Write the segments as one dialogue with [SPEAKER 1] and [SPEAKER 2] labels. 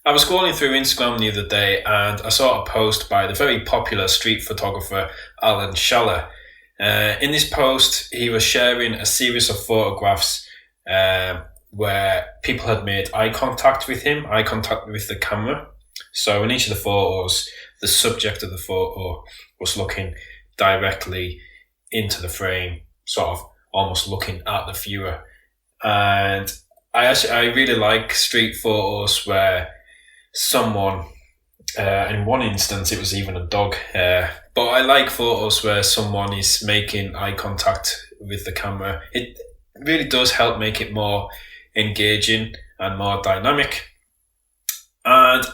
[SPEAKER 1] I was scrolling through Instagram the other day and I saw a post by the very popular street photographer Alan Schaller. In this post, he was sharing a series of photographs where people had made eye contact with him, eye contact with the camera. So in each of the photos, the subject of the photo was looking directly into the frame, sort of almost looking at the viewer. And I really like street photos where someone, in one instance it was even a dog, but I like photos where someone is making eye contact with the camera. It really does help make it more engaging and more dynamic, and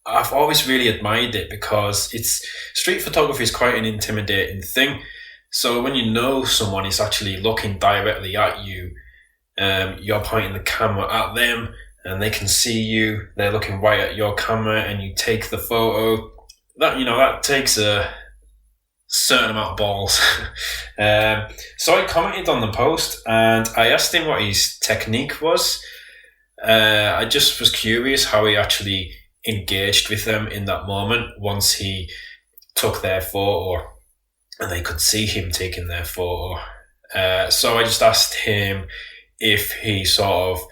[SPEAKER 1] I've always really admired it because street photography is quite an intimidating thing. So when you know someone is actually looking directly at you, you're pointing the camera at them and they can see you, they're looking right at your camera and you take the photo. That takes a certain amount of balls. So I commented on the post and I asked him what his technique was. I just was curious how he actually engaged with them in that moment once he took their photo and they could see him taking their photo. So I just asked him if he sort of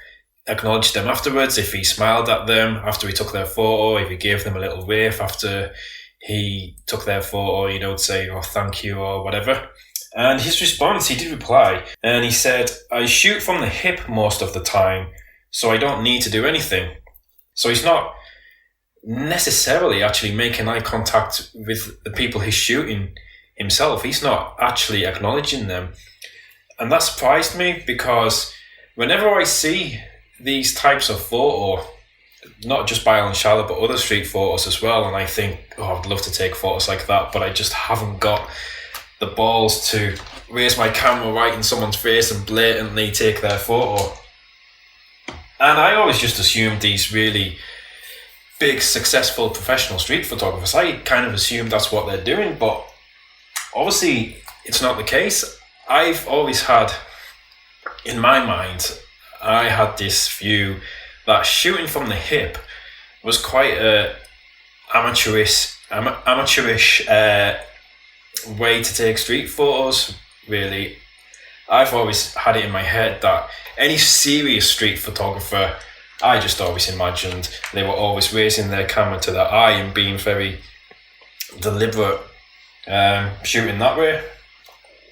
[SPEAKER 1] acknowledged them afterwards, if he smiled at them after he took their photo, if he gave them a little wave after he took their photo, would say, oh, thank you or whatever. And his response, he did reply, and he said, I shoot from the hip most of the time, so I don't need to do anything. So he's not necessarily actually making eye contact with the people he's shooting himself. He's not actually acknowledging them. And that surprised me because whenever I see these types of photo, not just by Alan Schaller, but other street photos as well, and I think, I'd love to take photos like that, but I just haven't got the balls to raise my camera right in someone's face and blatantly take their photo. And I always just assumed these really big, successful professional street photographers, I kind of assumed that's what they're doing, but obviously it's not the case. I've always had, in my mind, I had this view that shooting from the hip was quite a amateurish way to take street photos, really. I've always had it in my head that any serious street photographer, I just always imagined they were always raising their camera to their eye and being very deliberate, shooting that way.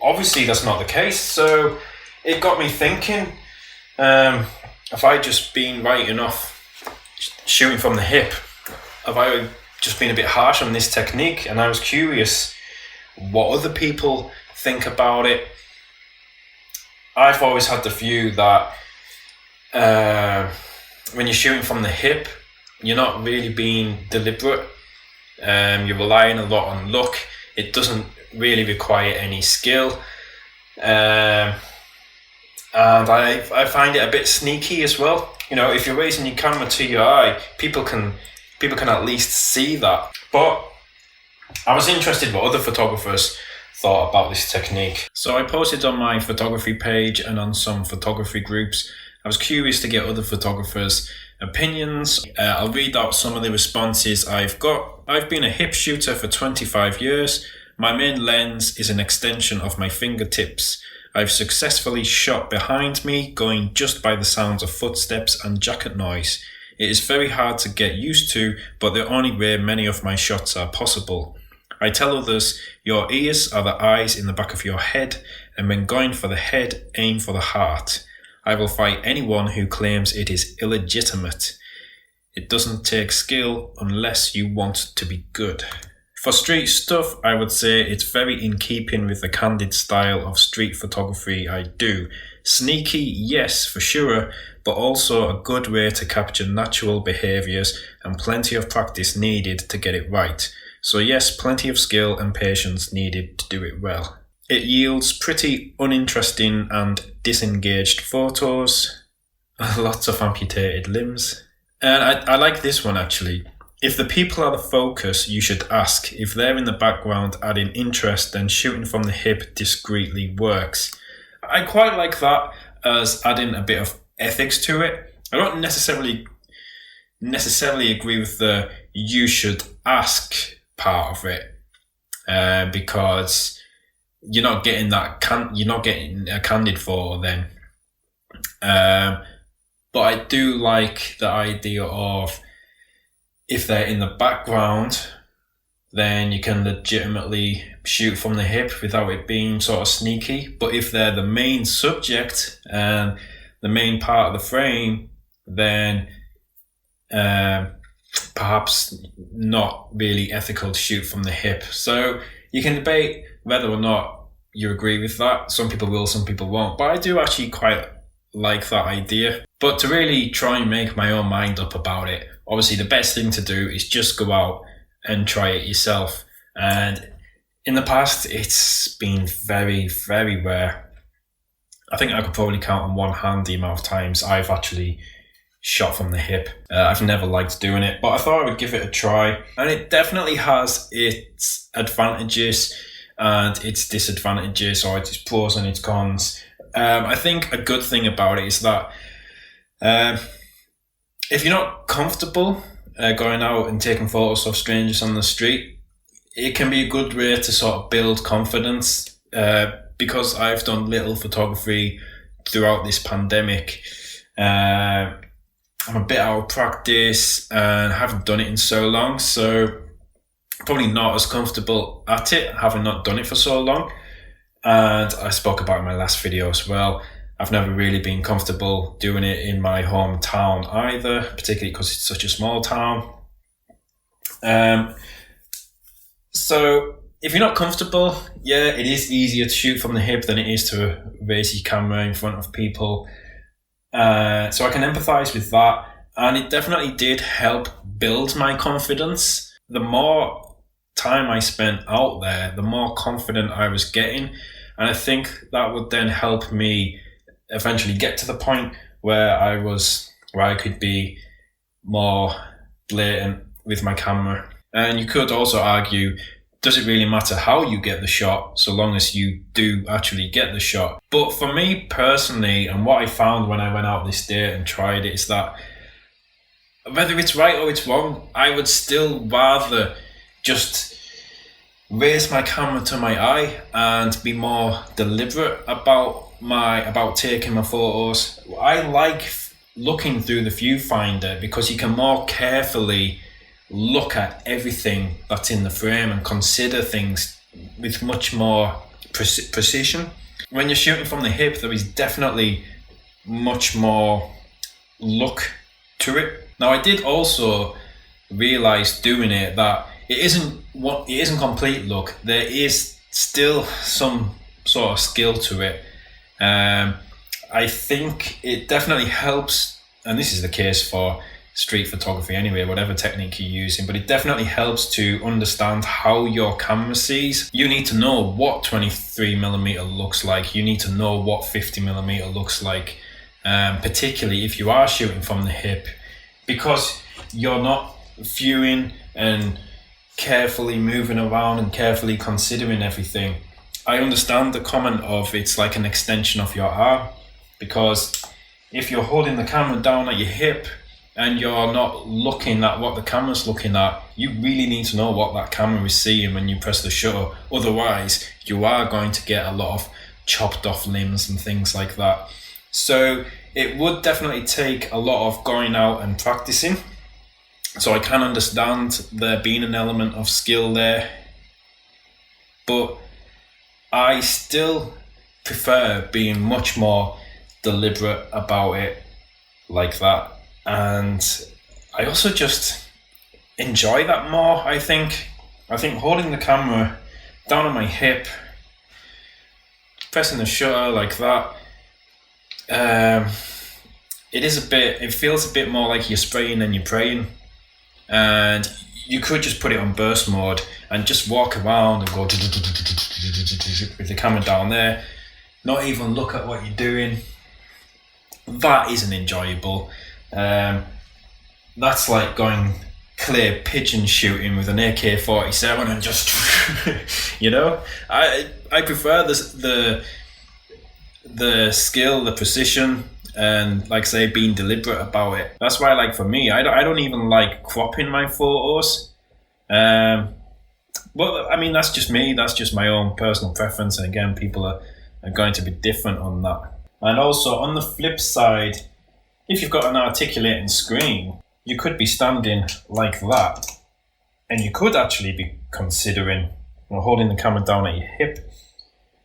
[SPEAKER 1] Obviously that's not the case, so it got me thinking, have I just been right enough shooting from the hip? Have I just been a bit harsh on this technique? And I was curious what other people think about it. I've always had the view that when you're shooting from the hip, you're not really being deliberate. You're relying a lot on luck. It doesn't really require any skill. And I find it a bit sneaky as well. If you're raising your camera to your eye, people can at least see that. But I was interested what other photographers thought about this technique. So I posted on my photography page and on some photography groups. I was curious to get other photographers' opinions. I'll read out some of the responses I've got. I've been a hip shooter for 25 years. My main lens is an extension of my fingertips. I've successfully shot behind me, going just by the sounds of footsteps and jacket noise. It is very hard to get used to, but the only way many of my shots are possible. I tell others, your ears are the eyes in the back of your head, and when going for the head, aim for the heart. I will fight anyone who claims it is illegitimate. It doesn't take skill unless you want to be good. For street stuff, I would say it's very in keeping with the candid style of street photography I do. Sneaky, yes, for sure, but also a good way to capture natural behaviours and plenty of practice needed to get it right. So yes, plenty of skill and patience needed to do it well. It yields pretty uninteresting and disengaged photos, lots of amputated limbs. And I like this one actually. If the people are the focus, you should ask. If they're in the background adding interest, then shooting from the hip discreetly works. I quite like that as adding a bit of ethics to it. I don't necessarily necessarily agree with the "you should ask" part of it, because you're not getting you're not getting a candid photo then. But I do like the idea of, if they're in the background, then you can legitimately shoot from the hip without it being sort of sneaky. But if they're the main subject and the main part of the frame, then perhaps not really ethical to shoot from the hip. So you can debate whether or not you agree with that. Some people will, some people won't. But I do actually quite like that idea. But to really try and make my own mind up about it, obviously the best thing to do is just go out and try it yourself. And in the past, it's been very, very rare. I think I could probably count on one hand the amount of times I've actually shot from the hip. I've never liked doing it, but I thought I would give it a try. And it definitely has its advantages and its disadvantages, or its pros and its cons. I think a good thing about it is that if you're not comfortable going out and taking photos of strangers on the street, it can be a good way to sort of build confidence. Because I've done little photography throughout this pandemic, I'm a bit out of practice and haven't done it in so long, so probably not as comfortable at it, having not done it for so long. And I spoke about in my last video as well, I've never really been comfortable doing it in my hometown either, particularly because it's such a small town. So if you're not comfortable, yeah, it is easier to shoot from the hip than it is to raise your camera in front of people. So I can empathise with that. And it definitely did help build my confidence. The more time I spent out there, the more confident I was getting. And I think that would then help me eventually get to the point where I could be more blatant with my camera. And you could also argue, does it really matter how you get the shot, so long as you do actually get the shot? But for me personally, and what I found when I went out this day and tried it, is that whether it's right or it's wrong, I would still rather just raise my camera to my eye and be more deliberate about taking my photos. I like looking through the viewfinder because you can more carefully look at everything that's in the frame and consider things with much more precision. When you're shooting from the hip, there is definitely much more look to it. Now, I did also realise doing it that it isn't complete look. There is still some sort of skill to it. I think it definitely helps, and this is the case for street photography anyway, whatever technique you're using, but it definitely helps to understand how your camera sees. You need to know what 23mm looks like. You need to know what 50mm looks like, particularly if you are shooting from the hip, because you're not viewing and carefully moving around and carefully considering everything. I understand the comment of it's like an extension of your arm, because if you're holding the camera down at your hip and you're not looking at what the camera's looking at, you really need to know what that camera is seeing when you press the shutter. Otherwise, you are going to get a lot of chopped off limbs and things like that. So it would definitely take a lot of going out and practicing. So I can understand there being an element of skill there, but I still prefer being much more deliberate about it like that. And I also just enjoy that more, I think. I think holding the camera down on my hip, pressing the shutter like that, it feels a bit more like you're spraying than you're praying. And you could just put it on burst mode and just walk around and go with the camera down there, not even look at what you're doing. That isn't enjoyable. That's like going clear pigeon shooting with an AK-47 and just I prefer the skill, the precision, and like I say, being deliberate about it. That's why, like for me, I don't even like cropping my photos. Well, I mean, that's just me. That's just my own personal preference. And again, people are going to be different on that. And also, on the flip side, if you've got an articulating screen, you could be standing like that. And you could actually be considering, holding the camera down at your hip,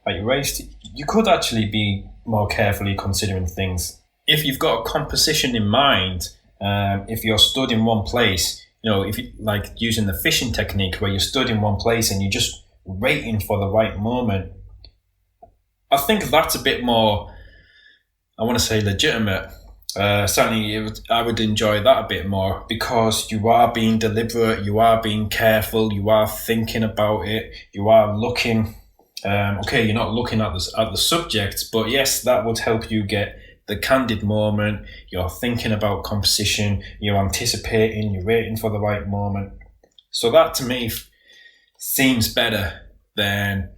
[SPEAKER 1] at your waist. You could actually be more carefully considering things. If you've got a composition in mind, if you're stood in one place, if you like using the fishing technique where you're stood in one place and you're just waiting for the right moment, I think that's a bit more, I want to say, legitimate. Certainly I would enjoy that a bit more, because you are being deliberate, you are being careful, you are thinking about it, you are looking, okay, you're not looking at the subject, but yes, that would help you get the candid moment. You're thinking about composition, you're anticipating, you're waiting for the right moment. So that to me seems better than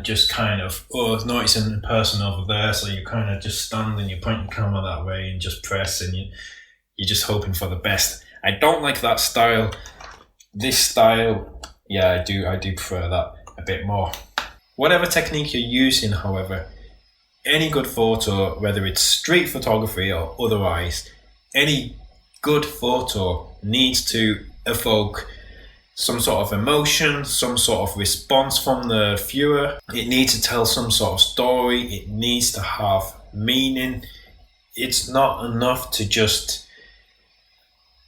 [SPEAKER 1] just kind of, noticing the person over there, so you kind of just stand and you point your camera that way and just press, and you're just hoping for the best. I don't like that style. This style, yeah, I do prefer that a bit more. Whatever technique you're using, however, any good photo, whether it's street photography or otherwise, any good photo needs to evoke some sort of emotion, some sort of response from the viewer. It needs to tell some sort of story. It needs to have meaning. It's not enough to just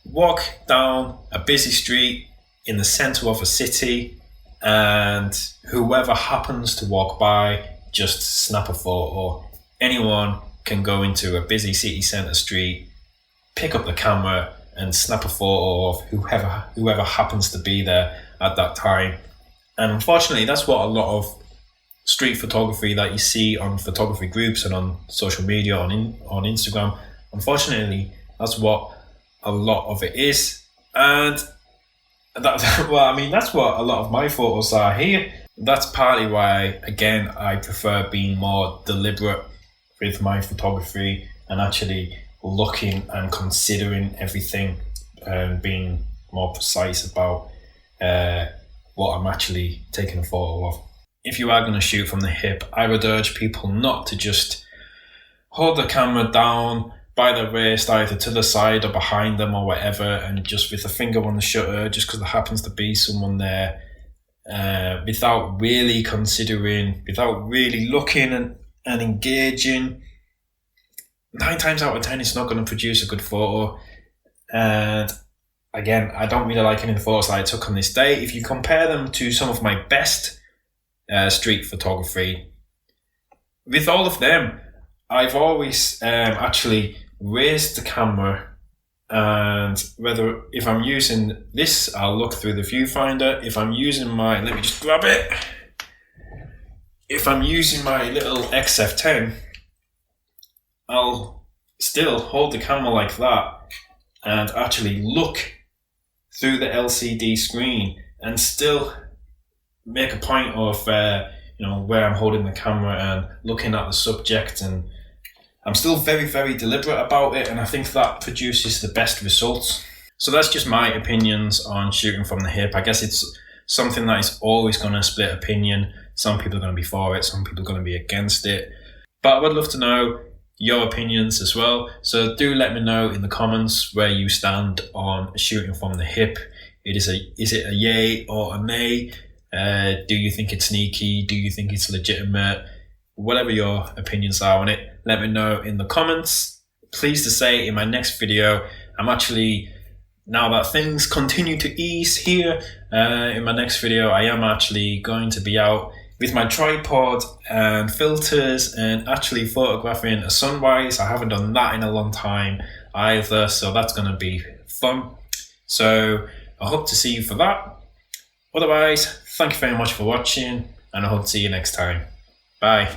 [SPEAKER 1] walk down a busy street in the center of a city and whoever happens to walk by just snap a photo. Anyone can go into a busy city center street, pick up the camera and snap a photo of whoever happens to be there at that time. And unfortunately, that's what a lot of street photography that you see on photography groups and on social media, on Instagram, unfortunately, that's what a lot of it is. And that's what a lot of my photos are here. That's partly why, again, I prefer being more deliberate with my photography and actually looking and considering everything and being more precise about what I'm actually taking a photo of. If you are going to shoot from the hip, I would urge people not to just hold the camera down by the waist, either to the side or behind them or whatever, and just with a finger on the shutter, just because there happens to be someone there, without really considering, without really looking and engaging. 9 times out of 10, it's not going to produce a good photo. And again, I don't really like any of the photos that I took on this day. If you compare them to some of my best street photography, with all of them, I've always actually raised the camera, and if I'm using this, I'll look through the viewfinder. If I'm using let me just grab it. If I'm using my little XF10, I'll still hold the camera like that and actually look through the LCD screen and still make a point of where I'm holding the camera and looking at the subject, and I'm still very, very deliberate about it, and I think that produces the best results. So that's just my opinions on shooting from the hip. I guess it's something that is always going to split opinion. Some people are going to be for it, some people are going to be against it. But I would love to know your opinions as well. So do let me know in the comments where you stand on shooting from the hip. Is it a yay or a nay? Do you think it's sneaky? Do you think it's legitimate? Whatever your opinions are on it, let me know in the comments. Pleased to say, in my next video, I'm actually, now that things continue to ease here, in my next video, I am actually going to be out with my tripod and filters and actually photographing a sunrise. I haven't done that in a long time either, so that's going to be fun. So I hope to see you for that. Otherwise, thank you very much for watching, and I hope to see you next time. Bye.